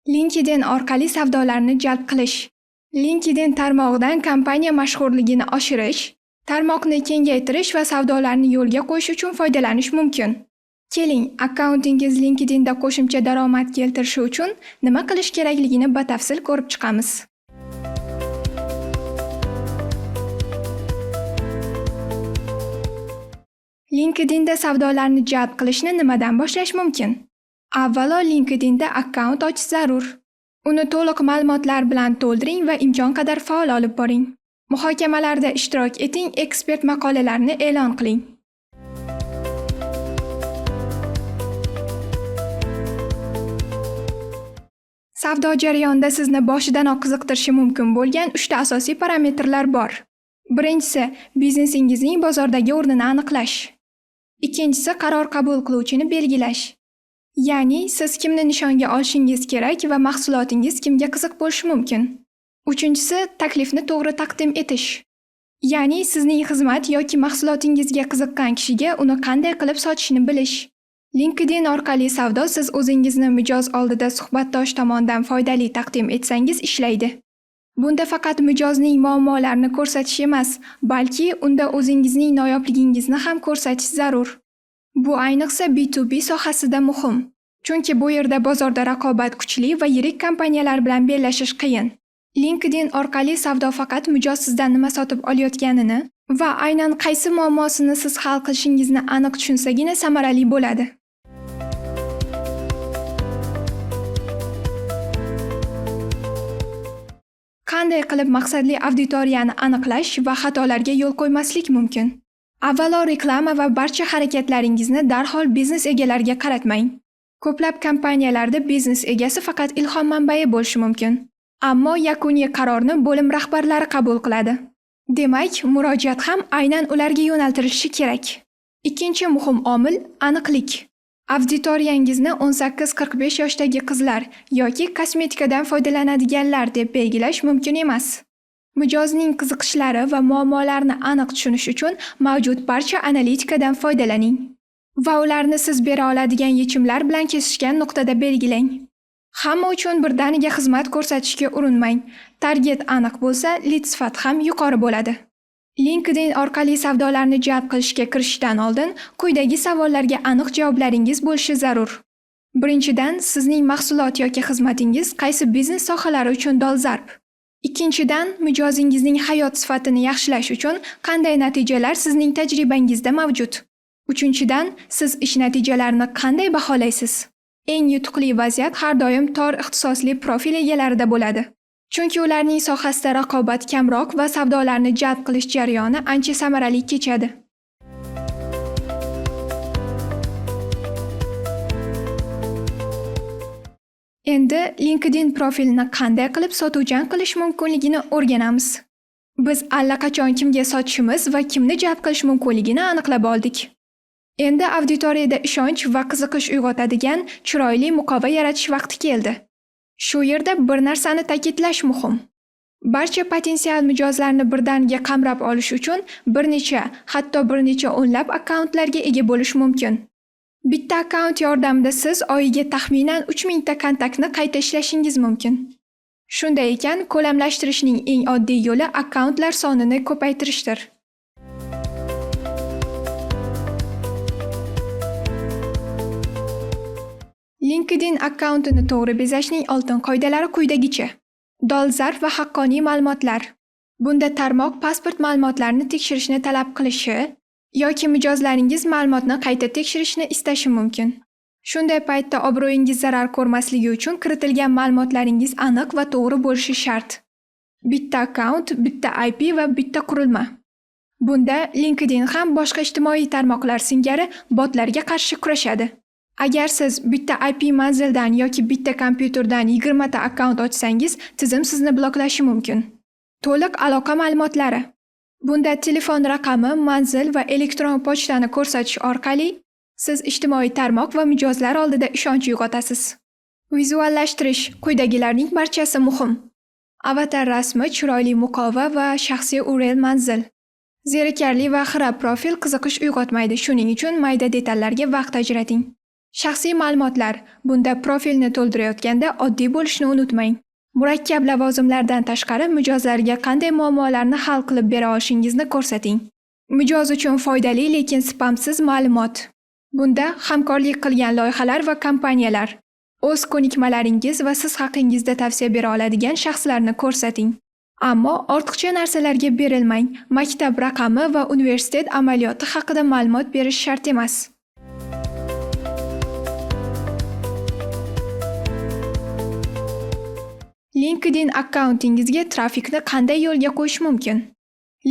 LinkedIn orqali savdolarni jalb qilish. LinkedIn tarmog'idan kompaniya mashhurligini oshirish, tarmoqni kengaytirish va savdolarni yo'lga qo'yish uchun foydalanish mumkin. Keling, akkauntingiz LinkedInda qo'shimcha daromad keltirishi uchun nima qilish kerakligini batafsil ko'rib chiqamiz. LinkedInda savdolarni jalb qilishni nimadan boshlash mumkin? Avvalo, LinkedInda akkaunt ochish zarur. Uni to'liq ma'lumotlar bilan to'ldiring va imkon qadar faol olib boring. Muhokamalarda ishtirok eting, ekspert maqolalarini e'lon qiling. Savdo jarayonida sizni boshidanoq qiziqtirishi mumkin bo'lgan 3 ta asosiy parametrlar bor. Birinchisi, biznesingizning bozordagi o'rnini aniqlash. Ikkinchisi, qaror qabul qiluvchini belgilash. Ya'ni, siz kimni nishonga olishingiz kerak va mahsulotingiz kimga qiziq bo'lishi mumkin. Uchinchisi, taklifni to'g'ri taqdim etish. Ya'ni, sizning xizmat yoki mahsulotingizga qiziqqan kishiga uni qanday qilib sotishni bilish. LinkedIn orqali savdo siz o'zingizni mijoz oldida suhbatdosh tomonidan foydali taqdim etsangiz ishlaydi. Bunda faqat mijozning muammolarini ko'rsatish emas, balki unda o'zingizning noyobligingizni ham ko'rsatish zarur. Bu ayniqsa B2B sohasida muhim. Chunki bu yerda bozorda raqobat kuchli va yirik kompaniyalar bilan bellashish qiyin. LinkedIn orqali savdo faqat mijoz sizdan nima sotib olayotganini va aynan qaysi muammosini siz hal qilishingizni aniq tushunsagina samarali bo'ladi. Qanday qilib maqsadli auditoriyani aniqlash va xatolarga yo'l qo'ymaslik mumkin? Avvalo, reklama va barcha harakatlaringizni darhol biznes egalariga qaratmang. Ko'plab kompaniyalarda biznes egasi faqat ilhom manbai bo'lishi mumkin. Ammo yakuniy qarorni bo'lim rahbarlari qabul qiladi. Demak, murojaat ham aynan ularga yo'naltirilishi kerak. Ikkinchi muhim omil aniqlik. Auditoriyangizni 18-45 yoshdagi qizlar yoki kosmetikadan foydalanadiganlar deb belgilash mumkin emas. Mijozning qiziqishlari va muammolarini aniq tushunish uchun mavjud barcha analitikadan foydalaning va ularni siz bera oladigan yechimlar bilan kesishgan nuqtada belgilang. Hamma uchun birdaniga xizmat ko'rsatishga urinmang. Target aniq bo'lsa, lead sifati ham yuqori bo'ladi. LinkedIn orqali savdolarni jalb qilishga kirishdan oldin quyidagi savollarga aniq javoblaringiz bo'lishi zarur. Birinchidan, sizning mahsulot yoki xizmatingiz qaysi biznes sohalari uchun dolzarb? Ikkinchidan, mijozingizning hayot sifatini yaxshilash uchun qanday natijalar sizning tajribangizda mavjud? Uchinchidan, siz ish natijalarini qanday baholaysiz? Eng yutuqli vaziyat har doim tor ixtisosli profil egalarida bo'ladi. Chunki ularning sohasida raqobat kamroq va savdolarni jalb qilish jarayoni ancha samarali kechadi. Endi LinkedIn profilini qanday qilib sotuvchan qilish mumkinligini o'rganamiz. Biz allaqachon kimga sotishimiz va kimni jalb qilish mumkinligini aniqlab oldik. Endi auditoriyada ishonch va qiziqish uyg'otadigan chiroyli muqova yaratish vaqti keldi. Shu yerda bir narsani ta'kidlash muhim. Barcha potensial mijozlarni birdaniga qamrab olish uchun bir necha o'nlab akkauntlarga ega bo'lish mumkin. Bitta akkaunt yordamida siz oyiga taxminan 3000 ta kontaktni qayta ishlashingiz mumkin. Shunday ekan, ko'lamlashtirishning eng oddiy yo'li akkauntlar sonini ko'paytirishdir. LinkedIn akkauntini to'g'ri bezashning oltin qoidalari quyidagicha. Dolzarb va haqqoniy ma'lumotlar. Bunda tarmoq pasport ma'lumotlarini tekshirishni talab qilishi yoki mijozlaringiz ma'lumotni qayta tekshirishni istashi mumkin. Shunday paytda obro'yingiz zarar ko'rmasligi uchun kiritilgan ma'lumotlaringiz aniq va to'g'ri bo'lishi shart. Bitta akkaunt, bitta IP va bitta qurilma. Bunda LinkedIn ham boshqa ijtimoiy tarmoqlar singari botlarga qarshi kurashadi. Agar siz bitta IP manzildan yoki bitta kompyuterdan 20 ta akkaunt ochsangiz, tizim sizni bloklashi mumkin. To'liq aloqa ma'lumotlari. Bunda telefon raqami, manzil va elektron pochtani ko'rsatish orqali siz ijtimoiy tarmoq va mijozlar oldida ishonch uyg'otasiz. Vizuallashtirish quyidagilarning barchasi muhim. Avatar rasmi, chiroyli muqova va shaxsiy URL manzil. Zerikarli va xira profil qiziqish uyg'otmaydi, shuning uchun mayda detallarga vaqt ajrating. Shaxsiy ma'lumotlar. Bunda profilni to'ldirayotganda oddiy bo'lishni unutmang. Murakkab lavozimlardan tashqari mijozlarga qanday muammolarni hal qilib bera olishingizni ko'rsating. Mijoz uchun foydali lekin spamsiz ma'lumot. Bunda hamkorlik qilgan loyihalar va kompaniyalar, o'z ko'nikmalaringiz va siz haqingizda tavsiya bera oladigan shaxslarni ko'rsating. Ammo ortiqcha narsalarga berilmang. Maktab raqami va universitet amaliyoti haqida ma'lumot berish shart emas. LinkedIn akkauntingizga trafikni qanday yo'lga qo'yish mumkin?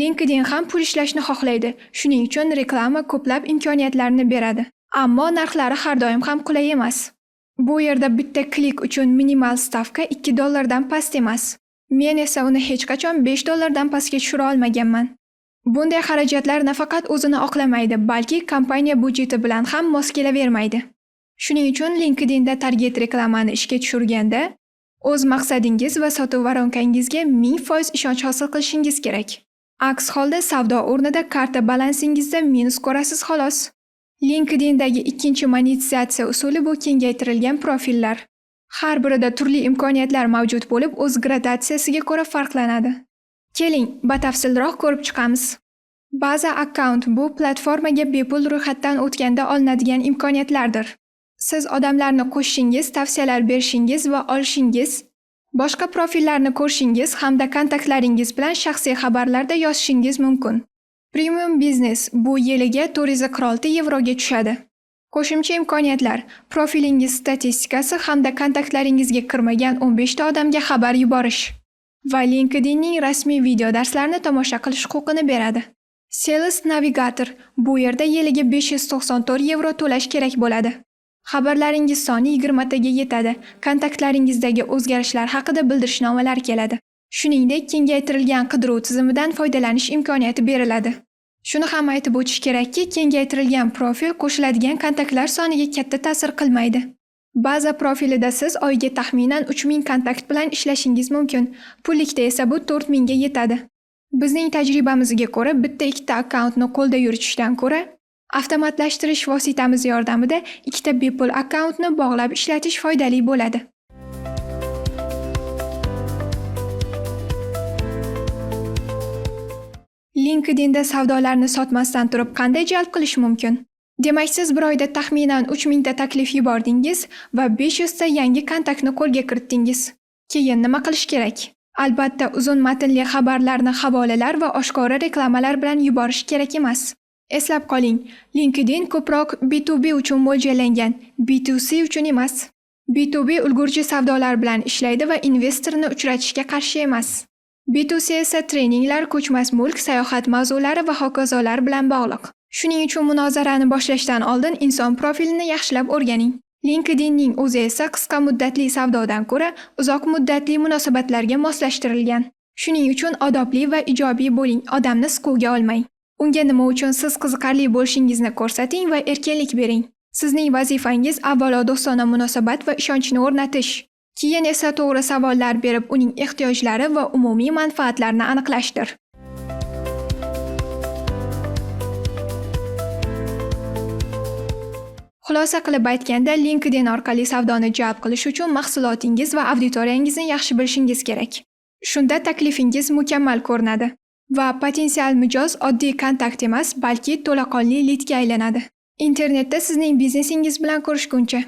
LinkedIn ham pul ishlashni xohlaydi. Shuning uchun reklama ko'plab imkoniyatlarni beradi. Ammo narxlari har doim ham qulay emas. Bu yerda bitta klik uchun minimal stavka $2 dan past emas. Men esa uni hech qachon $5 dan pastga tushira olmaganman. Bunday xarajatlar nafaqat o'zini oqlamaydi, balki kompaniya budjeti bilan ham mos kelavermaydi. Shuning uchun LinkedInda target reklamani ishga tushirganda o'z maqsadingiz va sotuv varonkangizga 1000% ishonch hosil qilishingiz kerak. Aks holda savdo o'rnida karta balansingizda minus ko'rasiz xolos. LinkedIndagi ikkinchi monetizatsiya usuli bu kengaytirilgan profillar. Har birida turli imkoniyatlar mavjud bo'lib, o'z gradatsiyasiga ko'ra farqlanadi. Keling, batafsilroq ko'rib chiqamiz. Baza akkaunt bu platformaga bepul ro'yxatdan o'tganda olinadigan imkoniyatlardir. Siz odamlarni qo'shishingiz, tavsiyalar berishingiz va olishingiz, boshqa profillarni ko'rishingiz hamda kontaktlaringiz bilan shaxsiy xabarlarda yozishingiz mumkin. Premium biznes bu yiliga 406 yevroga tushadi. Qo'shimcha imkoniyatlar, profilingiz statistikasi hamda kontaktlaringizga kirmagan 15 ta odamga xabar yuborish va LinkedInning rasmiy video darslarini tomosha qilish huquqini beradi. Sales Navigator bu yerda yiliga 594 yevro to'lash kerak bo'ladi. Xabarlaringiz soni 20 taga yetadi. Kontaktlaringizdagi o'zgarishlar haqida bildirishnomalar keladi. Shuningdek, kengaytirilgan qidiruv tizimidan foydalanish imkoniyati beriladi. Shuni ham aytib o'tish kerakki, kengaytirilgan profil qo'shiladigan kontaktlar soniga katta ta'sir qilmaydi. Baza profilida siz oyiga taxminan 3000 kontakt bilan ishlashingiz mumkin. Pullikda esa bu 4000 ga yetadi. Bizning tajribamizga ko'ra, bitta ikkita akkauntni qo'lda yuritishdan ko'ra, avtomatlashtirish vositamiz yordamida ikkita bepul akkauntni bog'lab ishlatish foydali bo'ladi. LinkedInda savdolarni sotmasdan turib qanday jalb qilish mumkin? Demak, siz bir oyda taxminan 3000 ta taklif yubordingiz va 500 ta yangi kontaktni qo'lga kiritdingiz. Keyin nima qilish kerak? Albatta, uzun matnli xabarlarni havolalar va oshkora reklamalar bilan yuborish kerak emas. Eslab qoling, LinkedIn ko'proq B2B uchun mo'ljallangan, B2C uchun emas. B2B ulgurji savdolar bilan ishlaydi va investorni uchratishga qarshi emas. B2C esa treninglar, ko'chmas mulk, sayohat mavzulari va hokazolar bilan bog'liq. Shuning uchun munozarani boshlashdan oldin inson profilini yaxshilab o'rganing. LinkedInning o'zi esa qisqa muddatli savdodan ko'ra uzoq muddatli munosabatlarga moslashtirilgan. Shuning uchun odobli va ijobiy bo'ling, odamni siquvga olmang. Unga nima uchun siz qiziqarli bo'lishingizni ko'rsating va erkinlik bering. Sizning vazifangiz avvalo do'stona munosabat va ishonchni o'rnatish. Keyin esa to'g'ri savollar berib, uning ehtiyojlari va umumiy manfaatlarini aniqlashdir. Xulosa qilib aytganda, LinkedIn orqali savdoni jalb qilish uchun mahsulotingiz va auditoriyangizni yaxshi bilishingiz kerak. Shunda taklifingiz mukammal ko'rinadi va potensial mijoz oddiy kontakt emas, balki to'laqonli lidga aylanadi. Internetda sizning biznesingiz bilan ko'rishguncha